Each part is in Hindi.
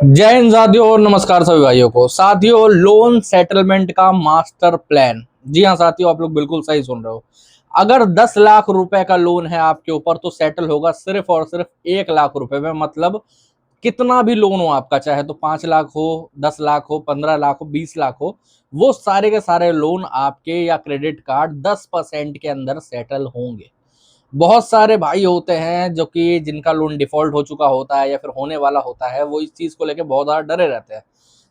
जय हिंद साथियों और नमस्कार सभी भाइयों को। साथियों, लोन सेटलमेंट का मास्टर प्लान। जी हाँ साथियों, आप लोग बिल्कुल सही सुन रहे हो। अगर 10 लाख रुपए का लोन है आपके ऊपर तो सेटल होगा सिर्फ और सिर्फ 1 लाख रुपए में। मतलब कितना भी लोन हो आपका, चाहे तो 5 लाख हो, 10 लाख हो, 15 लाख हो, 20 लाख हो, वो सारे के सारे लोन आपके या क्रेडिट कार्ड 10% के अंदर सेटल होंगे। बहुत सारे भाई होते हैं जो कि जिनका लोन डिफॉल्ट हो चुका होता है या फिर होने वाला होता है, वो इस चीज को लेकर बहुत ज्यादा डरे रहते हैं।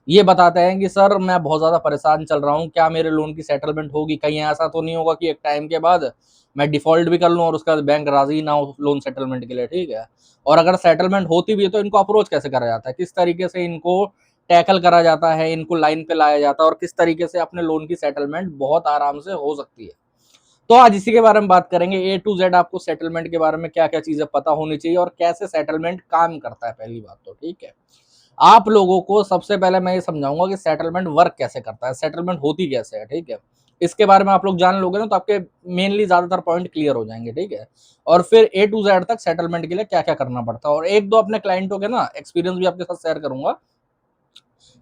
ये बताते हैं कि सर मैं बहुत ज्यादा परेशान चल रहा हूँ, क्या मेरे लोन की सेटलमेंट होगी? कहीं ऐसा तो नहीं होगा कि एक टाइम के बाद मैं डिफॉल्ट भी कर लूं और उसका बैंक राजी ना हो लोन सेटलमेंट के लिए। ठीक है, और अगर सेटलमेंट होती भी है तो इनको अप्रोच कैसे करा जाता है, किस तरीके से इनको टैकल करा जाता है, इनको लाइन पे लाया जाता है और किस तरीके से अपने लोन की सेटलमेंट बहुत आराम से हो सकती है। तो आज इसी के बारे में बात करेंगे। ए टू जेड आपको सेटलमेंट के बारे में क्या क्या चीजें पता होनी चाहिए और कैसे सेटलमेंट काम करता है। पहली बात तो ठीक है, आप लोगों को सबसे पहले मैं ये समझाऊंगा कि सेटलमेंट वर्क कैसे करता है, सेटलमेंट होती कैसे है। ठीक है, इसके बारे में आप लोग जान लोगे ना तो आपके मेनली ज्यादातर पॉइंट क्लियर हो जाएंगे। ठीक है, और फिर ए टू जेड तक सेटलमेंट के लिए क्या क्या करना पड़ता है, और एक दो अपने क्लाइंटों के ना एक्सपीरियंस भी आपके साथ शेयर करूंगा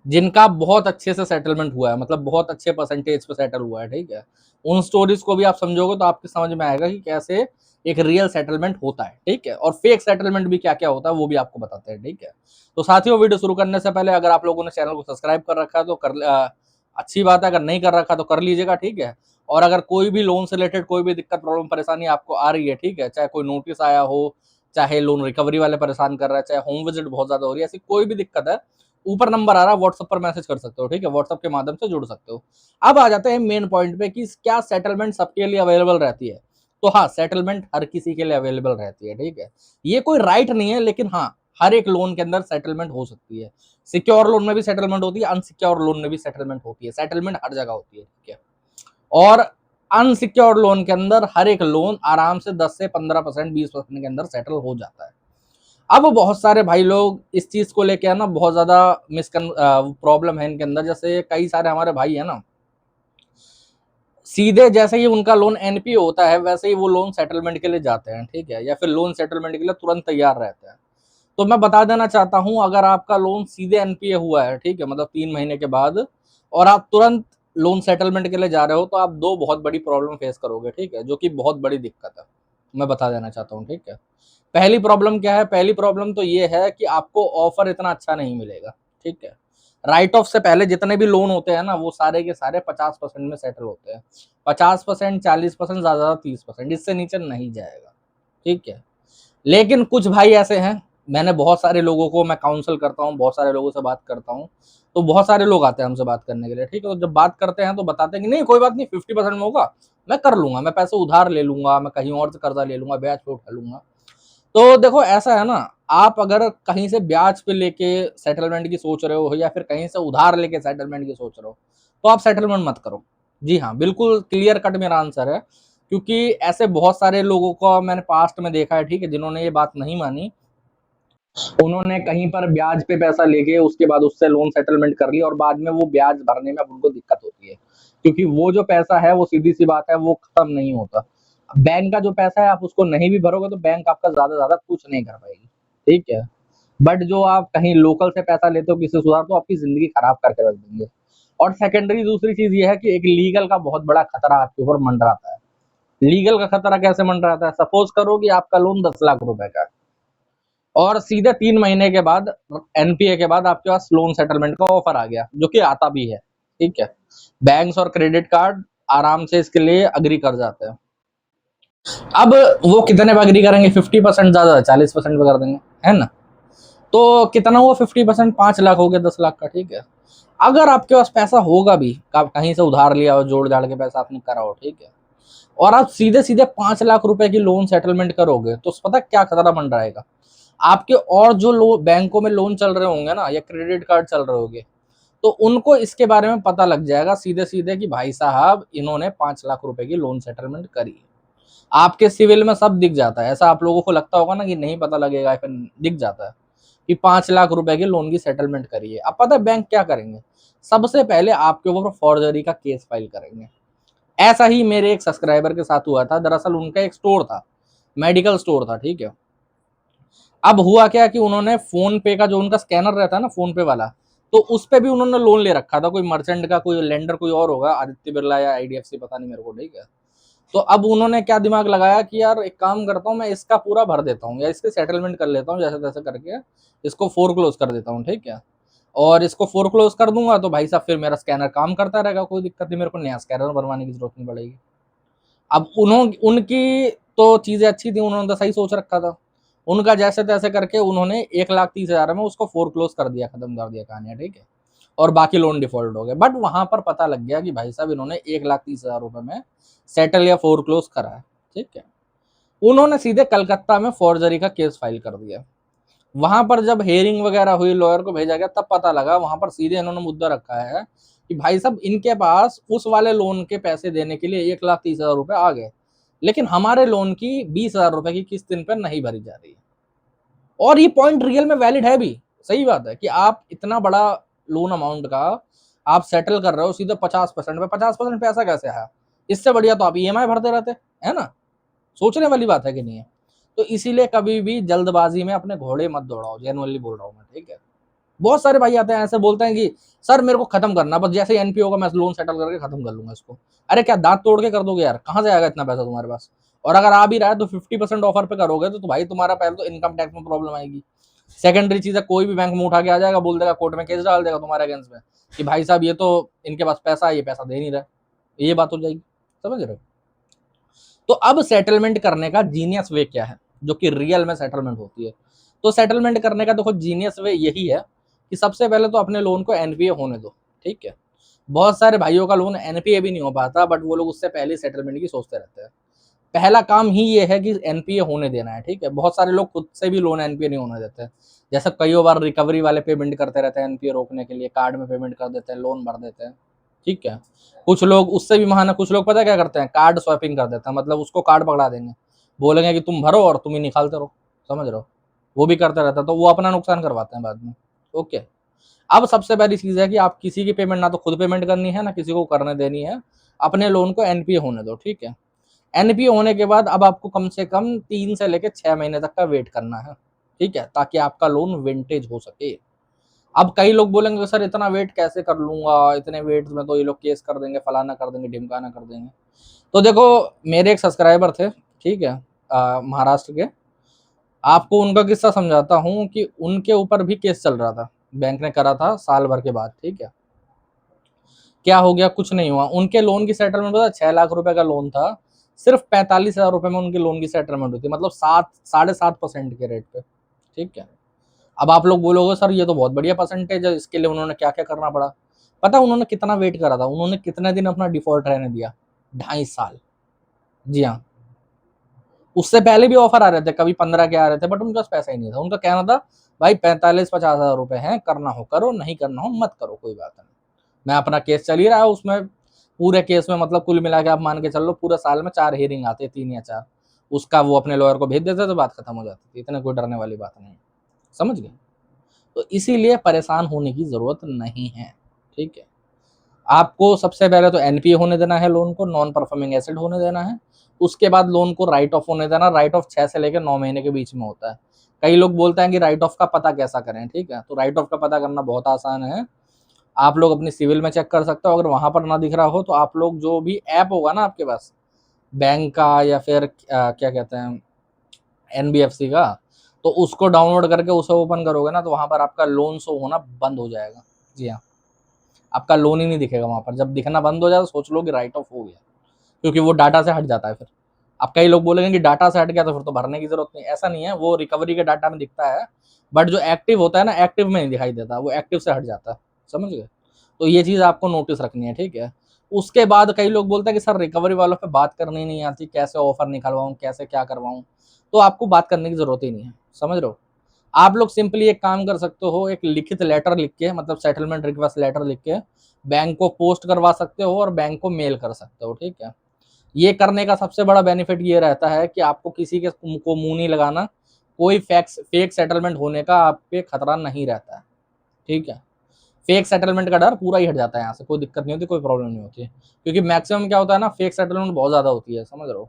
जिनका बहुत अच्छे से सेटलमेंट हुआ है, मतलब बहुत अच्छे परसेंटेज पे सेटल हुआ है। ठीक है, उन स्टोरीज को भी आप समझोगे तो आपके समझ में आएगा कि कैसे एक रियल सेटलमेंट होता है। ठीक है, और फेक सेटलमेंट भी क्या क्या होता है वो भी आपको बताते हैं। ठीक है, तो साथियों वीडियो शुरू करने से पहले अगर आप लोगों ने चैनल को सब्सक्राइब कर रखा है तो अच्छी बात है, अगर नहीं कर रखा तो कर लीजिएगा। ठीक है, और अगर कोई भी लोन से रिलेटेड कोई भी दिक्कत प्रॉब्लम परेशानी आपको आ रही है, ठीक है, चाहे कोई नोटिस आया हो, चाहे लोन रिकवरी वाले परेशान कर रहा है, चाहे होम विजिट बहुत ज्यादा हो रही है, ऐसी कोई भी दिक्कत है, ऊपर नंबर आ रहा है, व्हाट्सएप पर मैसेज कर सकते हो। ठीक है, व्हाट्सएप के माध्यम से जुड़ सकते हो। अब आ जाते हैं मेन पॉइंट पे कि क्या सेटलमेंट सबके लिए अवेलेबल रहती है। तो हाँ, सेटलमेंट हर किसी के लिए अवेलेबल रहती है। ठीक है, ये कोई राइट नहीं है, लेकिन हाँ हर एक लोन के अंदर सेटलमेंट हो सकती है। सिक्योर लोन में भी सेटलमेंट होती है, अनसिक्योर लोन में भी सेटलमेंट होती है। सेटलमेंट हर जगह होती है। ठीक है, और अनसिक्योर्ड लोन के अंदर हर एक लोन आराम से 10 से 15%, 20% के अंदर सेटल हो जाता है। अब बहुत सारे भाई लोग इस चीज को लेके है ना, बहुत ज्यादा मिसकन प्रॉब्लम है इनके अंदर। जैसे कई सारे हमारे भाई है ना, सीधे जैसे ही उनका लोन एनपीए होता है वैसे ही वो लोन सेटलमेंट के लिए जाते हैं। ठीक है, या फिर लोन सेटलमेंट के लिए तुरंत तैयार रहते हैं। तो मैं बता देना चाहता हूं, अगर आपका लोन सीधे एनपीए हुआ है, ठीक है, मतलब 3 महीने के बाद, और आप तुरंत लोन सेटलमेंट के लिए जा रहे हो तो आप दो बहुत बड़ी प्रॉब्लम फेस करोगे। ठीक है, जो कि बहुत बड़ी दिक्कत है, मैं बता देना चाहता हूँ। ठीक है, पहली प्रॉब्लम क्या है? पहली प्रॉब्लम तो ये है कि आपको ऑफर इतना अच्छा नहीं मिलेगा। ठीक है, राइट ऑफ से पहले जितने भी लोन होते हैं ना, वो सारे के सारे 50% में सेटल होते हैं। 50%, 40%, ज्यादा 30%, इससे नीचे नहीं जाएगा। ठीक है, लेकिन कुछ भाई ऐसे हैं, मैंने बहुत सारे लोगों को, मैं काउंसल करता हूँ, बहुत सारे लोगों से बात करता हूँ, तो बहुत सारे लोग आते हैं हमसे बात करने के लिए। ठीक है, तो जब बात करते हैं तो बताते हैं कि नहीं कोई बात नहीं, 50% में होगा, मैं कर लूंगा, मैं पैसे उधार ले लूंगा, मैं कहीं और से कर्जा ले लूंगा, ब्याज पे उठा लूंगा। तो देखो ऐसा है ना, आप अगर कहीं से ब्याज पे लेके सेटलमेंट की सोच रहे हो या फिर कहीं से उधार लेके सेटलमेंट की सोच रहे हो तो आप सेटलमेंट मत करो। जी हाँ, बिल्कुल क्लियर कट मेरा आंसर है, क्योंकि ऐसे बहुत सारे लोगों को मैंने पास्ट में देखा है। ठीक है, जिन्होंने ये बात नहीं मानी, उन्होंने कहीं पर ब्याज पे पैसा लेके उसके बाद उससे लोन सेटलमेंट कर लिया और बाद में वो ब्याज भरने में अब उनको दिक्कत होती है, क्योंकि वो जो पैसा है वो सीधी सी बात है वो खत्म नहीं होता। बैंक का जो पैसा है आप उसको नहीं भी भरोगे तो बैंक आपका ज्यादा ज्यादा कुछ नहीं कर पाएगी। ठीक है, बट जो आप कहीं लोकल से पैसा लेते हो किसी सुधार, तो आपकी जिंदगी खराब करके रख देंगे। और सेकेंडरी दूसरी चीज ये है कि एक लीगल का बहुत बड़ा खतरा आपके ऊपर मंडराता है। लीगल का खतरा कैसे मंडराता है? सपोज करो कि आपका लोन 10 लाख रुपए का है और सीधे 3 महीने के बाद, एनपीए के बाद, आपके पास लोन सेटलमेंट का ऑफर आ गया, जो कि आता भी है। ठीक है, बैंक्स और क्रेडिट कार्ड आराम से इसके लिए अग्री कर जाते हैं। अब वो कितने पे अग्री करेंगे? 50% ज्यादा, 40% पे कर देंगे, है ना? तो कितना हुआ 50%? 5 लाख हो गया 10 लाख का। ठीक है, अगर आपके पास पैसा होगा भी, कहीं से उधार लिया हो, जोड़ जाड़ के पैसा आपने करा हो, ठीक है, और आप सीधे सीधे 5 लाख रुपए की लोन सेटलमेंट करोगे तो पता क्या खतरा बन रहेगा? आपके और जो बैंकों में लोन चल रहे होंगे ना, या क्रेडिट कार्ड चल रहे होंगे, तो उनको इसके बारे में पता लग जाएगा सीधे सीधे कि भाई साहब इन्होंने 5 लाख रुपए की लोन सेटलमेंट करी है। आपके सिविल में सब दिख जाता है। ऐसा आप लोगों को लगता होगा ना कि नहीं पता लगेगा, फिर दिख जाता है कि 5 लाख रुपए की लोन की सेटलमेंट करी है। अब पता है बैंक क्या करेंगे? सबसे पहले आपके ऊपर फॉर्जरी का केस फाइल करेंगे। ऐसा ही मेरे एक सब्सक्राइबर के साथ हुआ था। दरअसल उनका एक स्टोर था, मेडिकल स्टोर था। ठीक है, अब हुआ क्या कि उन्होंने फोन पे का जो उनका स्कैनर रहता है ना, फोन पे वाला, तो उस पे भी उन्होंने लोन ले रखा था, कोई मर्चेंट का, कोई लेंडर कोई और होगा, आदित्य बिरला या आईडीएफसी, पता नहीं मेरे को, ठीक है। तो अब उन्होंने क्या दिमाग लगाया कि यार एक काम करता हूँ, मैं इसका पूरा भर देता हूँ या इसके सेटलमेंट कर लेता हूँ जैसे तैसे करके, इसको फोरक्लोज कर देता हूँ, ठीक है। और इसको फोरक्लोज कर दूंगा तो भाई साहब फिर मेरा स्कैनर काम करता रहेगा, कोई दिक्कत नहीं, मेरे को नया स्कैनर बनवाने की जरूरत नहीं पड़ेगी। अब उनकी तो चीजें अच्छी थी, उन्होंने तो सही सोच रखा था। उनका जैसे तैसे करके उन्होंने 1,30,000 में उसको फोरक्लोज कर दिया, खत्म कर दिया कहानियां, ठीक है। और बाकी लोन डिफॉल्ट हो गए। बट वहां पर पता लग गया कि भाई साहब इन्होंने 1,30,000 रुपए में सेटल या फोरक्लोज करा है, ठीक है। उन्होंने सीधे कलकत्ता में फॉर्जरी का केस फाइल कर दिया। वहां पर जब हेयरिंग वगैरह हुई, लॉयर को भेजा गया, तब पता लगा वहां पर सीधे इन्होंने मुद्दा रखा है कि भाई साहब इनके पास उस वाले लोन के पैसे देने के लिए 1,30,000 रुपए आ गए, लेकिन हमारे लोन की 20,000 रुपए की किस्त इन पर नहीं भरी जा रही है। और ये पॉइंट रियल में वैलिड है भी, सही बात है कि आप इतना बड़ा लोन अमाउंट का आप सेटल कर रहे हो सीधे 50% पे, 50% पैसा कैसे आया? इससे बढ़िया तो आप ईएमआई भरते रहते, है ना। सोचने वाली बात है कि नहीं है। तो इसीलिए कभी भी जल्दबाजी में अपने घोड़े मत दौड़ाओ, जेनुअनली बोल रहा हूँ मैं, ठीक है। बहुत सारे भाई आते हैं ऐसे बोलते हैं कि सर मेरे को खत्म करना, बस जैसे एनपीओ का मैं लोन सेटल करके खत्म कर लूंगा इसको। अरे क्या दांत तोड़ के कर दोगे यार? कहां से आएगा इतना पैसा तुम्हारे पास? और अगर आ भी रहा है तो 50% ऑफर पे करोगे तो भाई तुम्हारा पहले तो इनकम टैक्स में प्रॉब्लम आएगी। सेकेंडरी चीज है, कोई भी बैंक में उठा के आ जाएगा, बोल देगा, कोर्ट में केस डाल देगा तुम्हारे अगेंस्ट में कि भाई साहब ये तो इनके पास पैसा है, ये पैसा दे नहीं रहा, ये बात हो जाएगी। समझ रहे हो? तो अब सेटलमेंट करने का जीनियस वे क्या है, जो कि रियल में सेटलमेंट होती है? तो सेटलमेंट करने का देखो जीनियस वे यही है कि सबसे पहले तो अपने लोन को एनपीए होने दो, ठीक है। बहुत सारे भाइयों का लोन एनपीए भी नहीं हो पाता, बट वो लोग उससे पहले सेटलमेंट की सोचते रहते हैं। पहला काम ही ये है कि एनपीए होने देना है, ठीक है। बहुत सारे लोग खुद से भी लोन एनपीए नहीं होने देते, जैसे कई बार रिकवरी वाले पेमेंट करते रहते हैं एनपीए रोकने के लिए, कार्ड में पेमेंट कर देते हैं, लोन भर देते हैं, ठीक है। कुछ लोग उससे भी महाना, कुछ लोग पता क्या करते हैं, कार्ड स्वैपिंग कर देते हैं, मतलब उसको कार्ड पकड़ा देंगे, बोलेंगे कि तुम भरो और तुम ही निकालते रहो, समझ रहे हो। वो भी करते रहता है, तो वो अपना नुकसान करवाते हैं बाद में। ओके। अब सबसे पहली चीज है कि आप किसी की पेमेंट ना तो खुद पेमेंट करनी है ना किसी को करने देनी है, अपने लोन को एनपीए होने दो, ठीक है। एनपीए होने के बाद अब आपको कम से कम 3 से लेकर 6 महीने तक का वेट करना है, ठीक है, ताकि आपका लोन विंटेज हो सके। अब कई लोग बोलेंगे सर इतना वेट कैसे कर लूंगा, इतने वेट में तो ये लोग केस कर देंगे, फलाना कर देंगे, ढिमकाना कर देंगे। तो देखो, मेरे एक सब्सक्राइबर थे, ठीक है, महाराष्ट्र के। आपको उनका किस्सा समझाता हूँ कि उनके ऊपर भी केस चल रहा था, बैंक ने करा था साल भर के बाद, ठीक है। क्या हो गया? कुछ नहीं हुआ। उनके लोन की सेटलमेंट पता, 6 लाख रुपए का लोन था, सिर्फ 45,000 रुपए में उनके लोन की सेटलमेंट हुई थी, मतलब 7-7.5% के रेट पे, ठीक है। अब आप लोग बोलोगे सर ये तो बहुत बढ़िया परसेंटेज है, इसके लिए उन्होंने क्या क्या करना पड़ा? पता उन्होंने कितना वेट करा था? उन्होंने कितने दिन अपना डिफॉल्ट रहने दिया? 2.5 साल। जी हाँ। उससे पहले भी ऑफर आ रहे थे, कभी 15 के आ रहे थे, बट उनके पास पैसा ही नहीं था। उनका कहना था भाई 45-50 हजार रुपए हैं, करना हो करो, नहीं करना हो मत करो, कोई बात नहीं, मैं अपना केस चल ही रहा है उसमें। पूरे केस में मतलब कुल मिला के आप मान के चल लो, पूरे साल में 4 हियरिंग आते, 3 या 4, उसका वो अपने लॉयर को भेज देते तो बात खत्म हो जाती थी, इतने कोई डरने वाली बात नहीं। समझ गए? तो इसीलिए परेशान होने की जरूरत नहीं है, ठीक है। आपको सबसे पहले तो एनपीए होने देना है, लोन को नॉन परफॉर्मिंग एसेट होने देना है। उसके बाद लोन को राइट ऑफ होने देना। राइट ऑफ 6 से लेकर 9 महीने के बीच में होता है। कई लोग बोलते हैं कि राइट ऑफ का पता कैसा करें, ठीक है। तो राइट ऑफ का पता करना बहुत आसान है। आप लोग अपनी सिविल में चेक कर सकते हो, अगर वहां पर ना दिख रहा हो तो आप लोग जो भी ऐप होगा ना आपके पास, बैंक का या फिर क्या कहते हैं, एनबीएफसी का, तो उसको डाउनलोड करके उसे ओपन करोगे ना, तो वहां पर आपका लोन शो होना बंद हो जाएगा। जी हाँ, आपका लोन ही नहीं दिखेगा वहां पर। जब दिखना बंद हो जाए तो सोच लो कि राइट ऑफ हो गया, क्योंकि वो डाटा से हट जाता है फिर। अब कई लोग बोलेंगे कि डाटा से हट गया तो फिर तो भरने की जरूरत नहीं। ऐसा नहीं है, वो रिकवरी के डाटा में दिखता है, बट जो एक्टिव होता है ना, एक्टिव में नहीं दिखाई देता, वो एक्टिव से हट जाता है। समझ गए? तो ये चीज आपको नोटिस रखनी है, ठीक है। उसके बाद कई लोग बोलते हैं कि सर रिकवरी वालों पे बात करनी नहीं आती, कैसे ऑफर निकलवाऊं, कैसे क्या करवाऊं। तो आपको बात करने की जरूरत ही नहीं है, समझ रहे हो। आप लोग सिंपली एक काम कर सकते हो, एक लिखित लेटर लिख के, मतलब सेटलमेंट रिक्वेस्ट लेटर लिख के बैंक को पोस्ट करवा सकते हो और बैंक को मेल कर सकते हो, ठीक है। ये करने का सबसे बड़ा बेनिफिट ये रहता है कि आपको किसी के को मुंह नहीं लगाना, कोई फेक सेटलमेंट होने का आप पे खतरा नहीं रहता है, ठीक है। फेक सेटलमेंट का डर पूरा ही हट जाता है, यहाँ से कोई दिक्कत नहीं होती, कोई प्रॉब्लम नहीं होती, क्योंकि मैक्सिमम क्या होता है ना, फेक सेटलमेंट बहुत ज्यादा होती है, समझ रहे हो।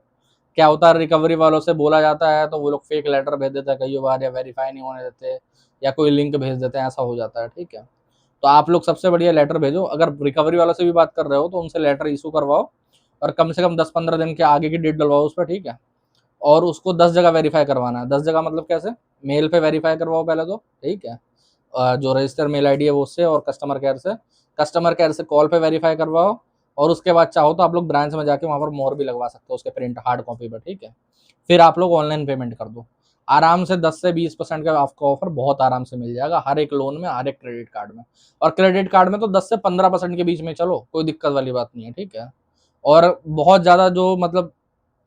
क्या होता है, रिकवरी वालों से बोला जाता है तो वो लोग फेक लेटर भेज देते हैं कई बार, या वेरीफाई नहीं होने देते, या कोई लिंक भेज देते हैं, ऐसा हो जाता है, ठीक है। तो आप लोग सबसे बढ़िया लेटर भेजो। अगर रिकवरी वालों से भी बात कर रहे हो तो उनसे लेटर इशू करवाओ, और कम से कम 10-15 दिन के आगे की डेट डलवाओ उस पर, ठीक है। और उसको 10 जगह वेरीफाई करवाना है। 10 जगह मतलब कैसे? मेल पे वेरीफाई करवाओ पहले तो, ठीक है। जो रजिस्टर मेल आईडी है वो उससे, और कस्टमर केयर से कॉल पे वेरीफाई करवाओ। और उसके बाद चाहो तो आप लोग ब्रांच में जाके वहाँ पर मोहर भी लगवा सकते हो उसके प्रिंट हार्ड कॉपी पर, ठीक है। फिर आप लोग ऑनलाइन पेमेंट कर दो। आराम से 10 से 20% का आपको ऑफर बहुत आराम से मिल जाएगा हर एक लोन में, हर एक क्रेडिट कार्ड में। और क्रेडिट कार्ड में तो 10 से 15% के बीच में चलो, कोई दिक्कत वाली बात नहीं है, ठीक है। और बहुत ज़्यादा जो मतलब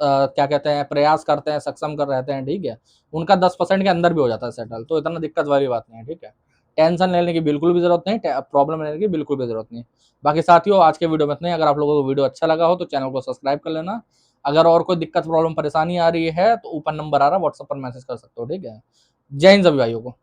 क्या कहते हैं, प्रयास करते हैं, सक्षम कर रहते हैं, ठीक है, उनका 10% के अंदर भी हो जाता है सेटल, तो इतना दिक्कत वाली बात नहीं है, ठीक है। टेंशन लेने की बिल्कुल भी जरूरत नहीं, प्रॉब्लम लेने की बिल्कुल भी जरूरत नहीं। बाकी साथियों, आज के वीडियो में इतना ही। अगर आप लोगों को वीडियो अच्छा लगा हो तो चैनल को सब्सक्राइब कर लेना। अगर और कोई दिक्कत, प्रॉब्लम, परेशानी आ रही है तो ऊपर नंबर आ रहा है, व्हाट्सएप पर मैसेज कर सकते हो, ठीक है। जय हिंद सभी भाइयों को।